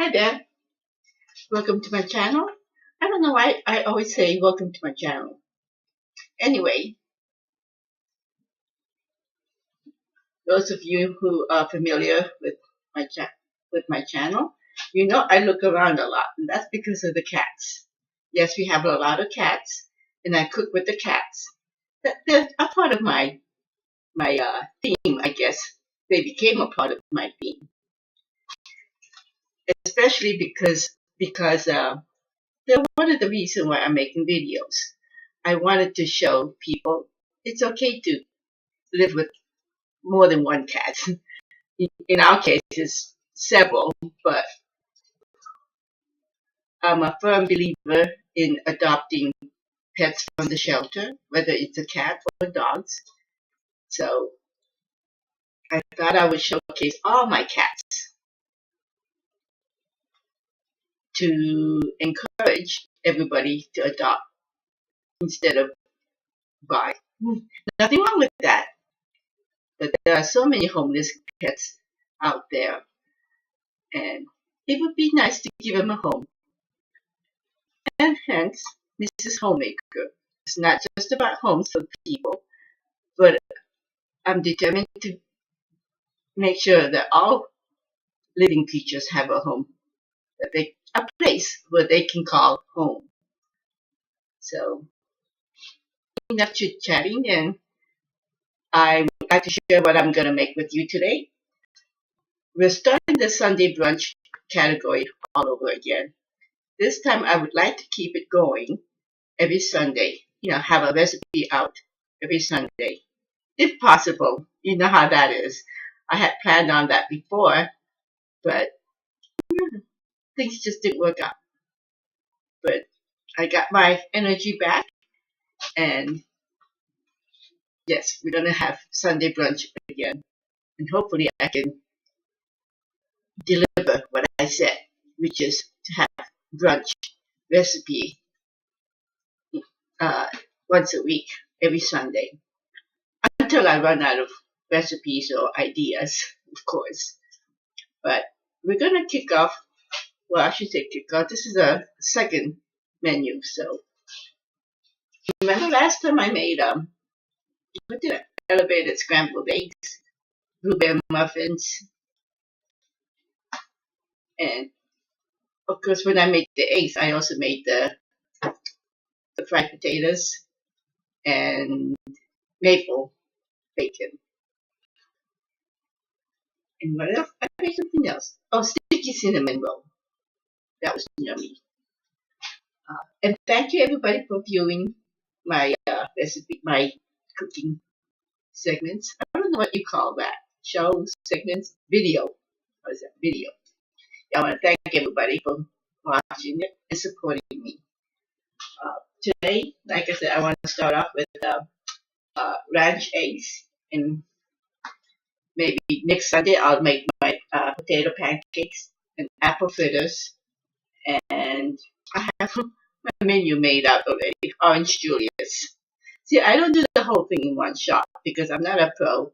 Hi there, welcome to my channel. I don't know why I always say welcome to my channel. Anyway, those of you who are familiar with my channel, you know I look around a lot, and that's because of the cats. Yes, we have a lot of cats, and I cook with the cats. They're a part of my theme, I guess. They became a part of my theme, especially because they're one of the reasons why I'm making videos. I wanted to show people it's okay to live with more than one cat. In our case, it's several, but I'm a firm believer in adopting pets from the shelter, whether it's a cat or dogs. So I thought I would showcase all my cats to encourage everybody to adopt instead of buy. Nothing wrong with that, but there are so many homeless pets out there, and it would be nice to give them a home. And hence, Mrs. Homemaker. It's not just about homes for people, but I'm determined to make sure that all living creatures have a home, a place where they can call home. So, enough chit chatting, and I would like to share what I'm going to make with you today. We're starting the Sunday brunch category all over again. This time, I would like to keep it going every Sunday. Have a recipe out every Sunday, if possible. You know how that is. I had planned on that before, but things just didn't work out. But I got my energy back, and yes, we're gonna have Sunday brunch again, and hopefully I can deliver what I said, which is to have brunch recipe uh, once a week, every Sunday, until I run out of recipes or ideas, of course. But we're gonna kick off. Well, I should say kick off. This is a second menu. So remember last time I made what did I? Elevated scrambled eggs, blueberry muffins, and of course when I made the eggs, I also made the fried potatoes and maple bacon. And what else? I made something else. Oh, sticky cinnamon roll. That was yummy. And thank you everybody for viewing my recipe, my cooking segments. I don't know what you call that. Shows, segments, video. What is that? Video. I want to thank everybody for watching it and supporting me. Today, like I said, I want to start off with ranch eggs, and maybe next Sunday I'll make my potato pancakes and apple fritters, and I have my menu made out already. Orange Julius. See, I don't do the whole thing in one shot because I'm not a pro,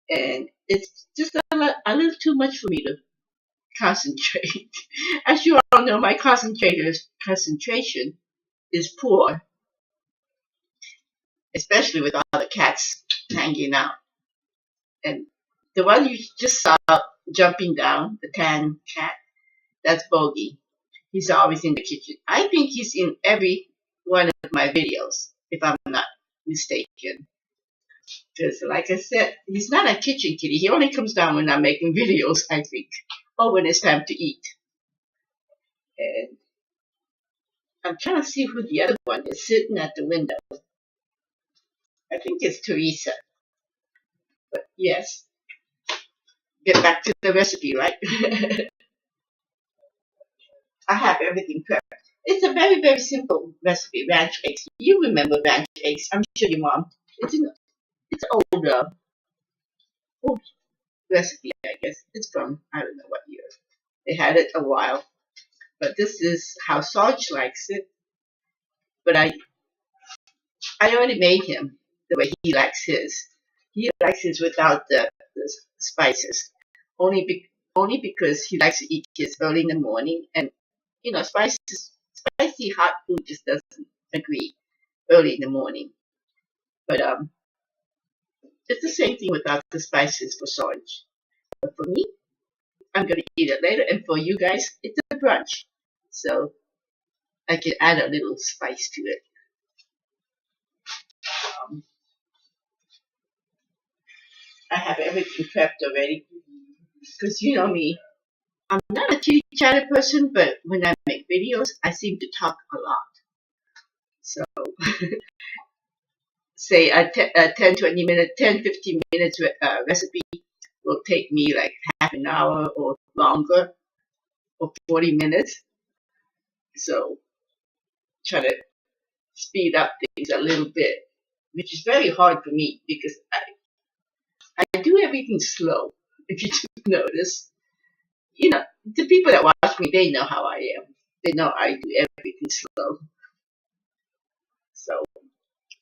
and it's just a little too much for me to concentrate. As you all know, my concentration is poor, especially with all the cats hanging out. And the one you just saw jumping down, the tan cat, that's Bogey. He's always in the kitchen. I think he's in every one of my videos, if I'm not mistaken. Because, like I said, he's not a kitchen kitty. He only comes down when I'm making videos, I think, or when it's time to eat. And I'm trying to see who the other one is sitting at the window. I think it's Teresa. But yes, get back to the recipe, right? I have everything prepped. It's a very, very simple recipe, ranch eggs. You remember ranch eggs. I'm sure your mom. It's an old recipe, I guess. It's from, I don't know what year. They had it a while. But this is how Sarge likes it. But I already made him the way he likes his. He likes his without the spices. Only only because he likes to eat his early in the morning, and spicy hot food just doesn't agree early in the morning. But it's the same thing without the spices for sausage. But for me, I'm gonna eat it later, and for you guys, it's a brunch, so I can add a little spice to it. Um, I have everything prepped already because you know me. I'm not a chitty chatter person, but when I make videos, I seem to talk a lot. So say a 10, 20 minute, 10, 15 minutes recipe will take me like half an hour or longer or 40 minutes. So try to speed up things a little bit, which is very hard for me because I do everything slow. If you notice, you know, the people that watch me, they know how I am. They know I do everything slow. So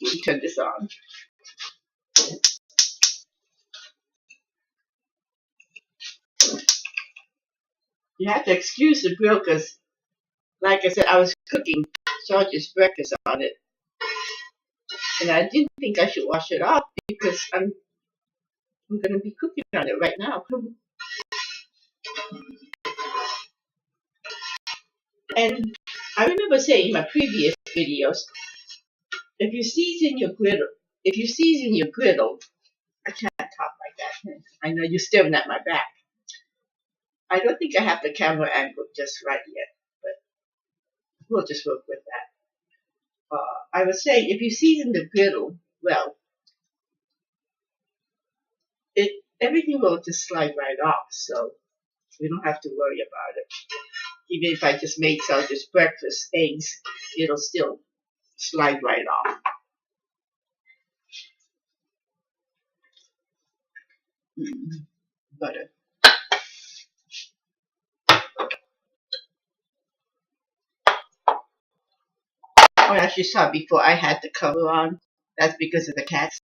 let me turn this on. You have to excuse the grill because, like I said, I was cooking George's breakfast on it, and I didn't think I should wash it off because I'm going to be cooking on it right now. And I remember saying in my previous videos, if you season your griddle, if you season your griddle, I can't talk like that. I know you're staring at my back. I don't think I have the camera angle just right yet, but we'll just work with that. I was saying, if you season the griddle well, everything will just slide right off, so we don't have to worry about it. Even if I just made Sally's breakfast eggs, it'll still slide right off. Butter. Oh, as you saw before, I had the cover on. That's because of the cats.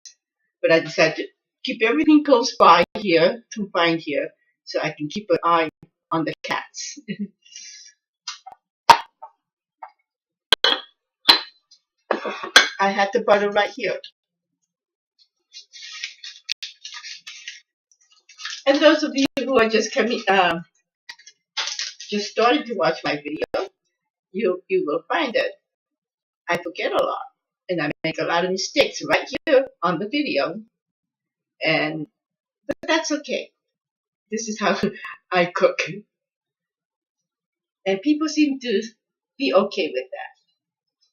But I decided to keep everything close by here, confined here, so I can keep an eye on the cats. I had the butter right here. And those of you who are just coming, just starting to watch my video, you will find that I forget a lot, and I make a lot of mistakes right here on the video, and but that's okay. This is how I cook, and people seem to be okay with that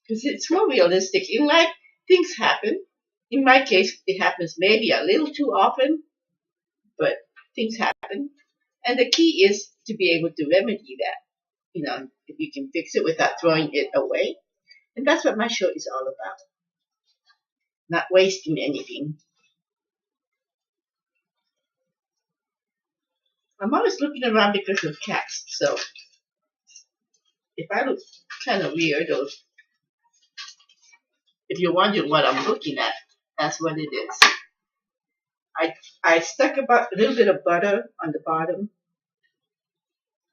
because it's more realistic. In life, things happen. In my case, it happens maybe a little too often, but things happen, and the key is to be able to remedy that. You know, if you can fix it without throwing it away, and that's what my show is all about. Not wasting anything. I'm always looking around because of cats, so if I look kind of weird, or if you're wondering what I'm looking at, that's what it is. I stuck about a little bit of butter on the bottom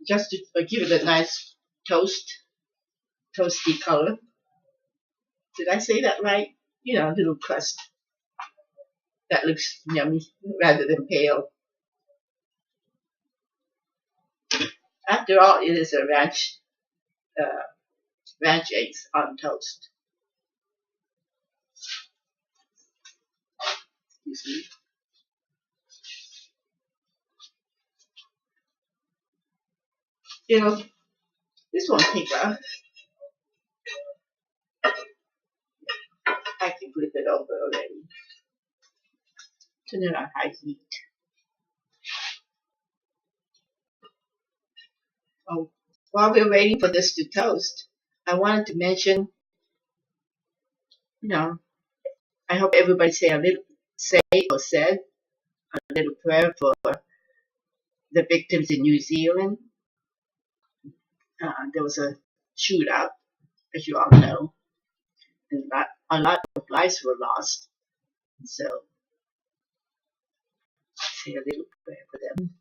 just to give it a nice toasty color. Did I say that right? You know, a little crust that looks yummy rather than pale. After all, it is a ranch eggs on toast. You see? You know, this won't take off. I can flip it over already. Turn it on high heat. Oh, while we're waiting for this to toast, I wanted to mention, you know, I hope everybody say or said a little prayer for the victims in New Zealand. There was a shootout, as you all know, and a lot of lives were lost. So say a little prayer for them.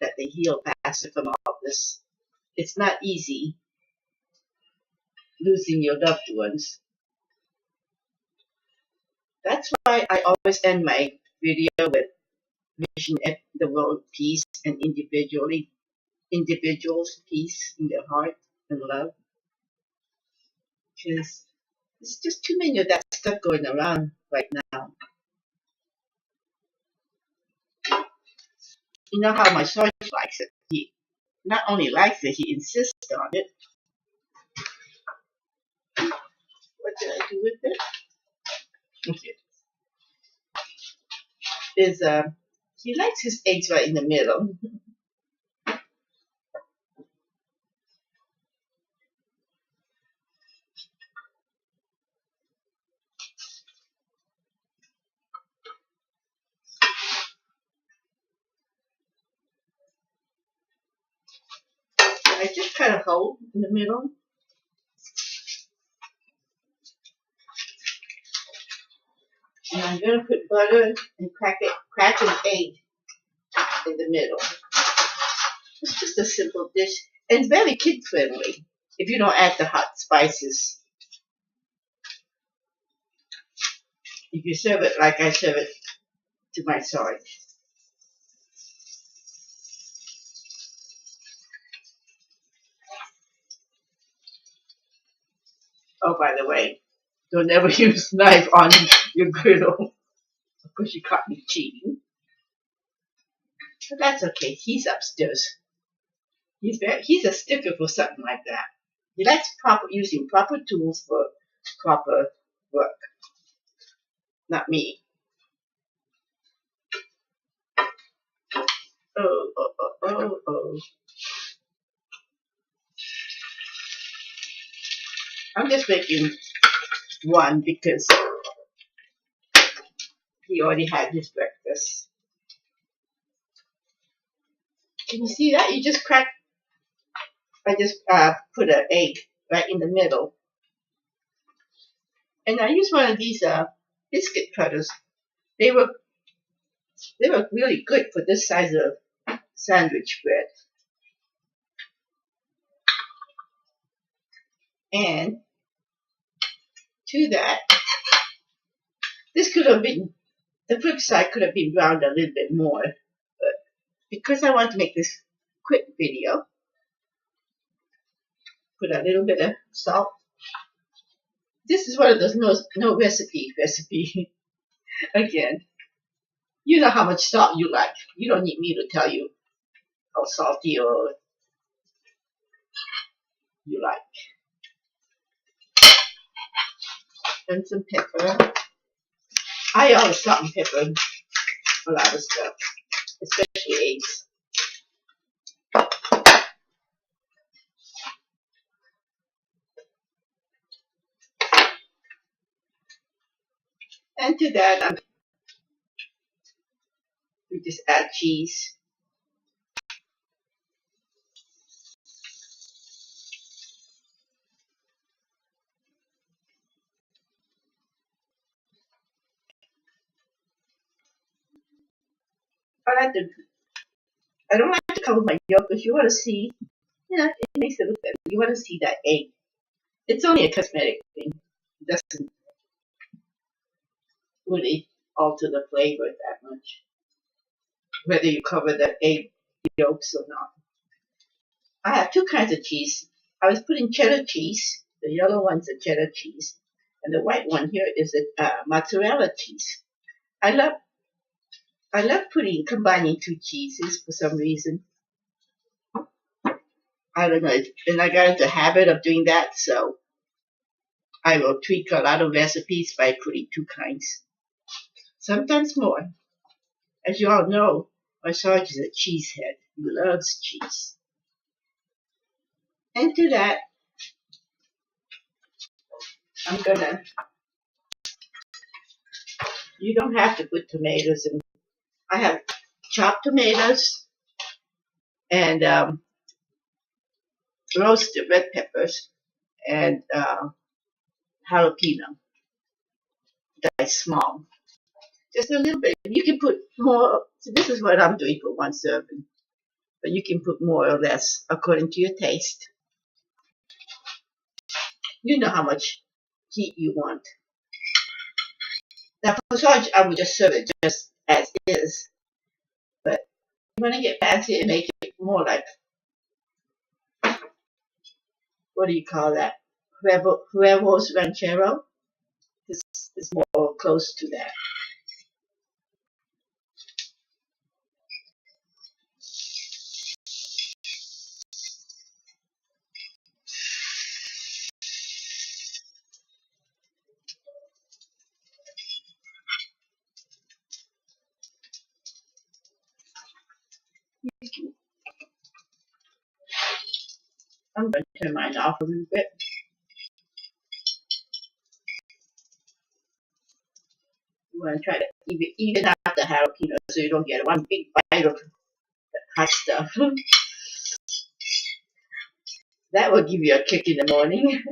that they heal faster from all this. It's not easy losing your loved ones. That's why I always end my video with wishing the world peace and individuals peace in their heart and love. Because there's just too many of that stuff going around right now. You know how my Sarge likes it. He not only likes it, he insists on it. What did I do with it? Okay. Is he likes his eggs right in the middle. I just cut a hole in the middle. And I'm gonna put butter and crack an egg in the middle. It's just a simple dish and very kid friendly if you don't add the hot spices. If you serve it like I serve it to my Sarge. Oh, by the way, don't ever use knife on your griddle. Of course, you caught me cheating. But that's okay. He's upstairs. He's a sticker for something like that. He likes using proper tools for proper work. Not me. Oh. I'm just making one because he already had his breakfast. Can you see that? You just crack. I just put an egg right in the middle. And I used one of these biscuit cutters. They were really good for this size of sandwich bread. And to that, this could have been, the flip side could have been browned a little bit more. But because I want to make this quick video, put a little bit of salt. This is one of those no recipe. Again, you know how much salt you like. You don't need me to tell you how salty or you like. And some pepper. I always salt and pepper a lot of stuff, especially eggs. And to that, we just add cheese. I don't like to cover my yolk because you want to see, yeah, it makes it look better. You want to see that egg. It's only a cosmetic thing. It doesn't really alter the flavor that much, whether you cover the egg yolks or not. I have two kinds of cheese. I was putting cheddar cheese. The yellow one's a cheddar cheese, and the white one here is a mozzarella cheese. I love combining two cheeses for some reason. I don't know, and I got into the habit of doing that, so I will tweak a lot of recipes by putting two kinds, sometimes more. As you all know, my Sarge is a cheesehead. He loves cheese. And to that, you don't have to put tomatoes in. I have chopped tomatoes and roasted red peppers and jalapeno, diced small. Just a little bit. You can put more. So this is what I'm doing for one serving. but you can put more or less according to your taste. You know how much heat you want. Now for sausage, I would just serve it just as is, but you want to get fancy and make it more like, what do you call that? Huevos ranchero is more close to that. I'm going to turn mine off a little bit. You want to try to even out the jalapeno so you don't get one big bite of hot stuff. That will give you a kick in the morning.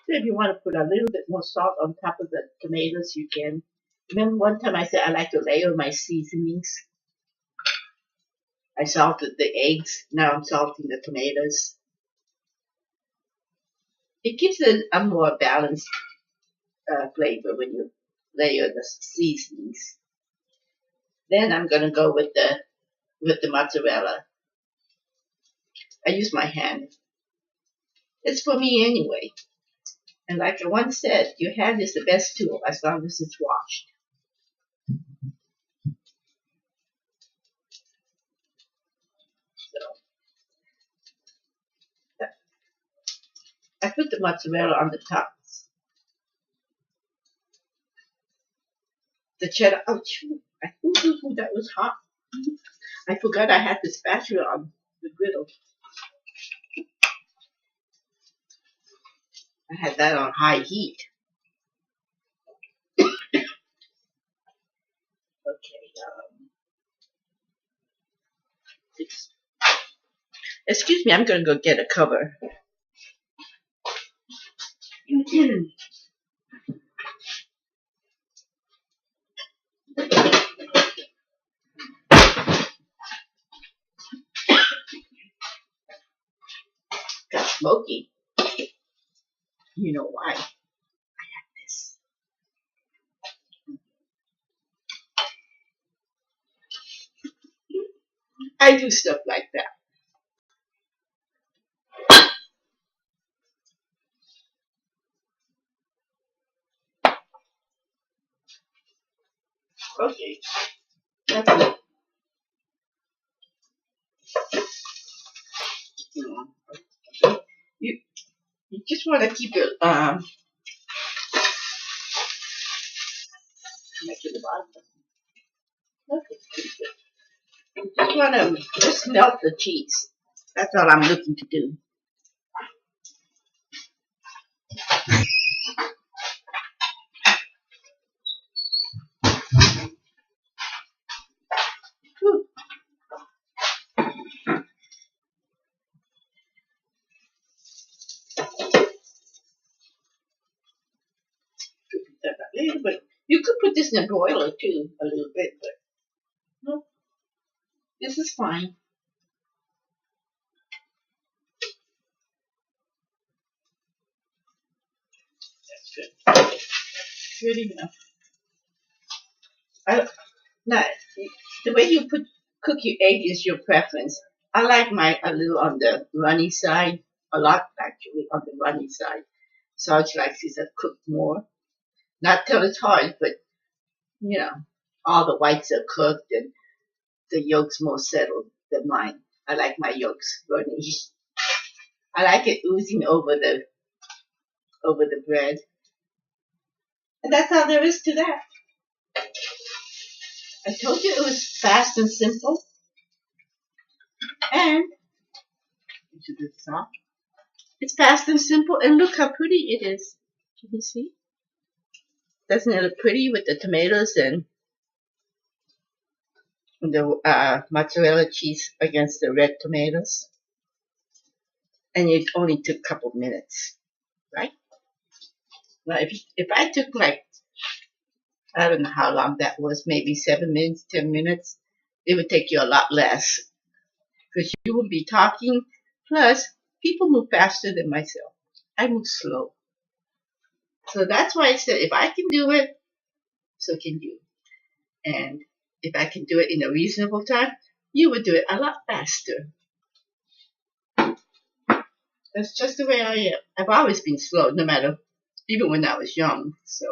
If you want to put a little bit more salt on top of the tomatoes, you can. Remember one time I said I like to layer my seasonings? I salted the eggs. Now I'm salting the tomatoes. It gives it a more balanced flavor when you layer the seasonings. Then I'm gonna go with the mozzarella. I use my hand. It's for me anyway. And like I once said, your hand is the best tool as long as it's washed. So I put the mozzarella on the top. The cheddar. Oh, that was hot. I forgot I had the spatula on the griddle. I had that on high heat. Okay. Excuse me, I'm going to go get a cover. Got smoky. You know why? I have this. I do stuff like that. Okay. That's it. You, you just want to keep it make it the bottom. Okay. You just want to just melt the cheese. That's all I'm looking to do. Whew. A little bit. You could put this in a broiler too, a little bit, but no, this is fine. That's good. Good enough. Now, the way you cook your egg is your preference. I like mine a little on the runny side, a lot actually on the runny side. Sarge likes his cooked more. Not till it's hard, but you know, all the whites are cooked and the yolks more settled than mine. I like my yolks runny. I like it oozing over the bread. And that's all there is to that. I told you it was fast and simple. And it's fast and simple, and look how pretty it is. Can you see? Doesn't it look pretty with the tomatoes and the mozzarella cheese against the red tomatoes, and it only took a couple minutes, right? Now, if I took like, I don't know how long that was, maybe 7 minutes, 10 minutes, it would take you a lot less because you would be talking. Plus, people move faster than myself. I move slow. So that's why I said if I can do it, so can you. And if I can do it in a reasonable time, you would do it a lot faster. That's just the way I am. I've always been slow, no matter, even when I was young. So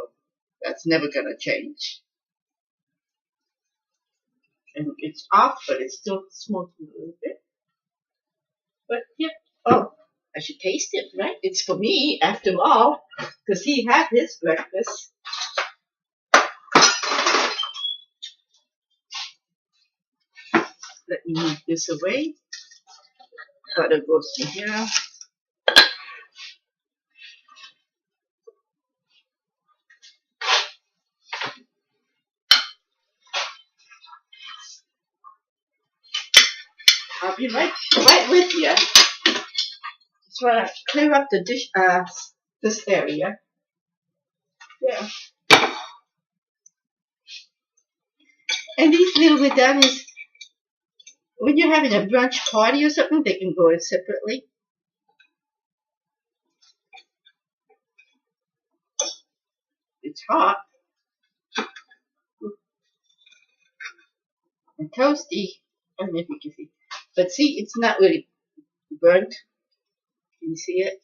that's never going to change. And it's off, but it's still smoking a little bit. But yeah, oh, I should taste it, right? It's for me, after all, because he had his breakfast. Let me move this away. Butter goes in here. I'll be right with you. Just want to clear up the dish, this area. Yeah. And these little medallions, when you're having a brunch party or something, they can go in separately. It's hot and toasty. I don't know if you can see. But see, it's not really burnt. Can you see it?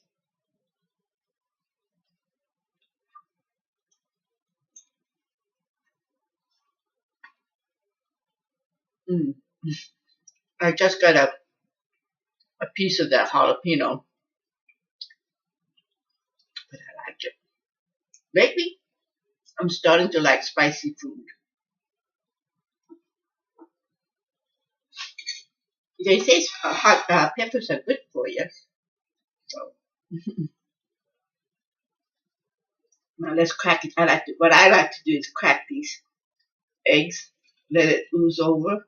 Mm. I just got a piece of that jalapeno, but I like it. Lately, I'm starting to like spicy food. They say hot peppers are good for you. So now let's crack it. What I like to do is crack these eggs, let it ooze over.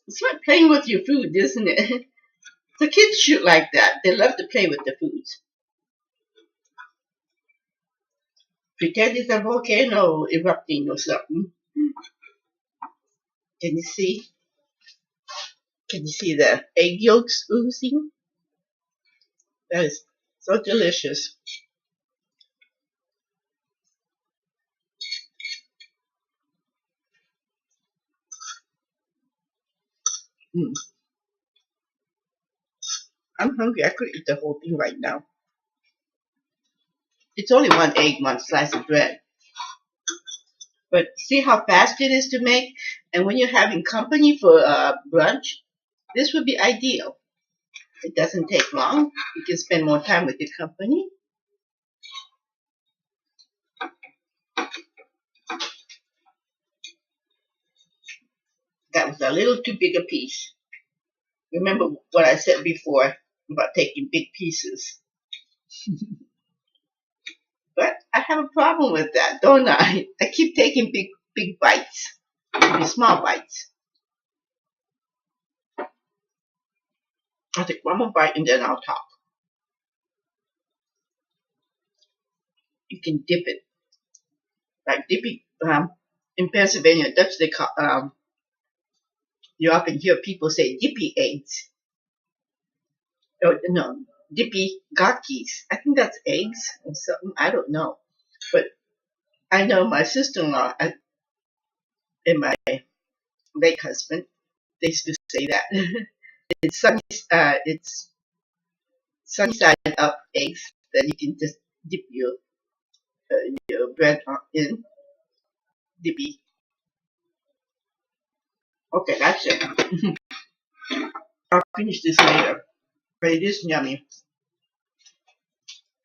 It's like playing with your food, isn't it? The kids shoot like that. They love to play with the foods. Pretend it's a volcano erupting or something. Can you see? Can you see the egg yolks oozing? That is so delicious. Mm. I'm hungry. I could eat the whole thing right now. It's only one egg, one slice of bread. But see how fast it is to make? And when you're having company for brunch, this would be ideal. It doesn't take long. You can spend more time with your company. That was a little too big a piece. Remember what I said before about taking big pieces. But I have a problem with that, don't I? I keep taking big bites. Maybe small bites. I'll take one more bite and then I'll talk. You can dip it. Like dipping, in Pennsylvania, Dutch, they call, you often hear people say dippy eggs. Oh, no, dippy gotchis. I think that's eggs or something. I don't know. But I know my sister-in-law and my late husband, they used to say that. It's sunny side up eggs that you can just dip your bread in. Dippy. Okay, that's it. I'll finish this later. But it is yummy.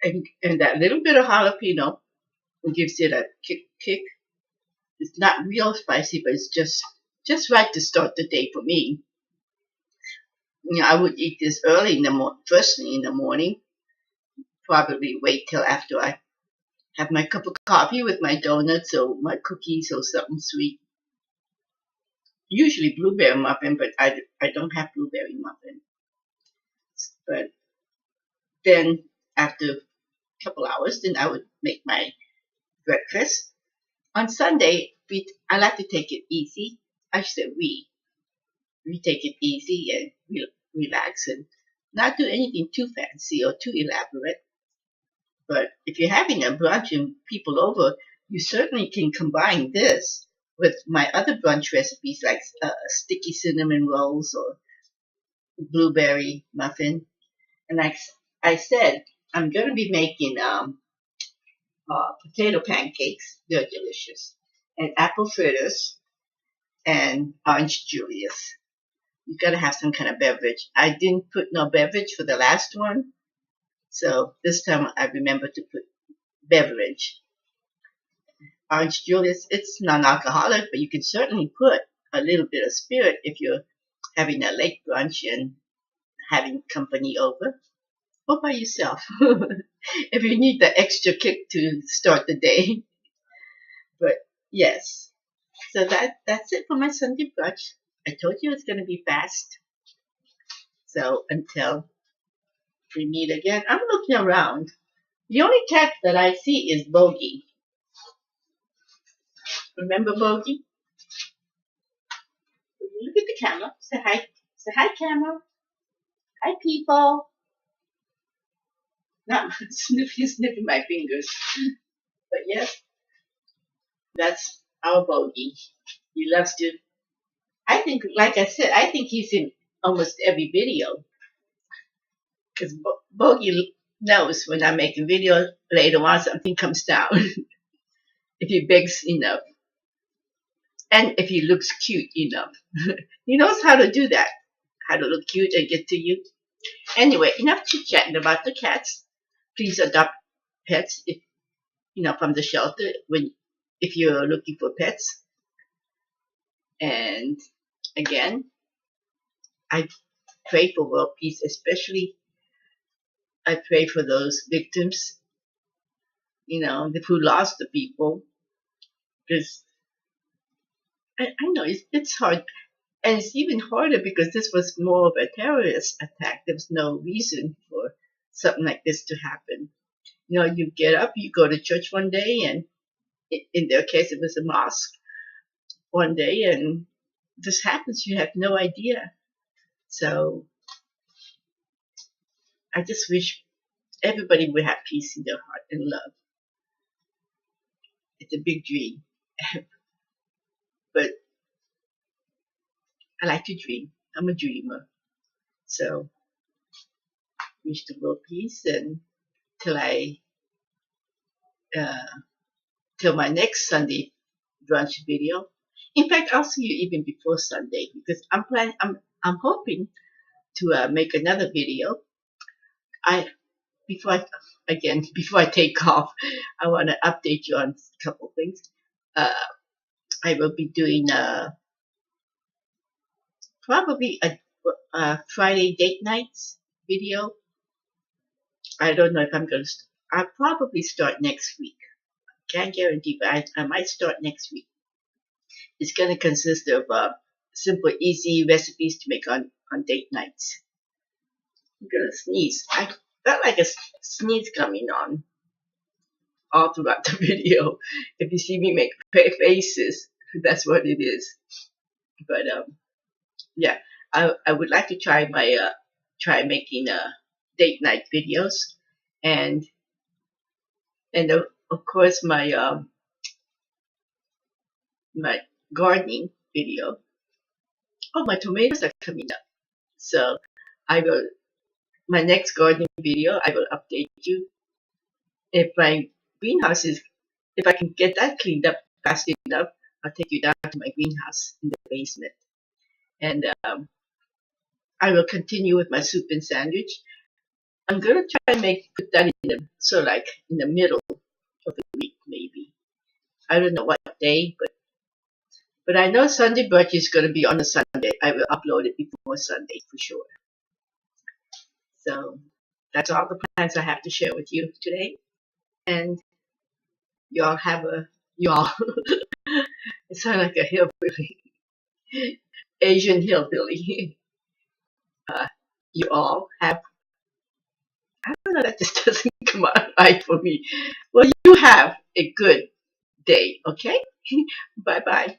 And that little bit of jalapeno gives it a kick. It's not real spicy, but it's just right to start the day for me. You know, I would eat this early in the first thing in the morning. Probably wait till after I have my cup of coffee with my donuts or my cookies or something sweet. usually blueberry muffin, but I don't have blueberry muffin. But then after a couple hours, then I would make my breakfast. On Sunday, I like to take it easy. I said we take it easy and relax and not do anything too fancy or too elaborate. But if you're having a brunch and people over, you certainly can combine this with my other brunch recipes like sticky cinnamon rolls or blueberry muffin. And like I said, I'm going to be making potato pancakes. They're delicious. And apple fritters and orange Julius. You got to have some kind of beverage. I didn't put no beverage for the last one. So this time I remember to put beverage. Orange Julius, it's non-alcoholic, but you can certainly put a little bit of spirit if you're having a late brunch and having company over, or by yourself, if you need the extra kick to start the day. But yes, so that's it for my Sunday brunch. I told you it's going to be fast. So until we meet again, I'm looking around. The only cat that I see is Bogey. Remember Bogey? Look at the camera. Say hi. Say hi, camera. Hi, people. Not sniffing my fingers. But yes, that's our Bogey. He loves to. I think, like I said, I think he's in almost every video because Bogey knows when I make a video later on something comes down if he begs enough and if he looks cute enough. He knows how to do that, how to look cute and get to you. Anyway, enough chit chatting about the cats. Please adopt pets if from the shelter when if you're looking for pets. And again, I pray for world peace, especially I pray for those victims, who lost the people. Because I know it's hard. And it's even harder because this was more of a terrorist attack. There was no reason for something like this to happen. You get up, you go to church one day, and in their case, it was a mosque one day, and this happens. You have no idea. So I just wish everybody would have peace in their heart and love. It's a big dream, but I like to dream. I'm a dreamer. So wish the world peace and till I uh, till my next Sunday brunch video. In fact, I'll see you even before Sunday because I'm hoping to make another video. I before I again before I take off, I want to update you on a couple things. Uh, I will be doing probably a Friday date nights video. I don't know if I'm going to. I'll probably start next week. Can't guarantee, but I might start next week. It's going to consist of simple, easy recipes to make on date nights. I'm going to sneeze. I felt like a sneeze coming on all throughout the video. If you see me make faces, that's what it is. But yeah, I would like to try making date night videos, and of course my gardening video. Oh, my tomatoes are coming up, so I will my next gardening video. I will update you if my greenhouse is if I can get that cleaned up fast enough. I'll take you down to my greenhouse in the basement, and I will continue with my soup and sandwich. I'm gonna try and put that in the middle of the week maybe. I don't know what day, but I know Sunday brunch is gonna be on a Sunday. I will upload it before Sunday for sure. So that's all the plans I have to share with you today. And y'all have y'all. It sounds like a hillbilly. Asian hillbilly. Uh, you all have, I don't know, that just doesn't come out right for me. Well, you have a good day, okay? Bye bye.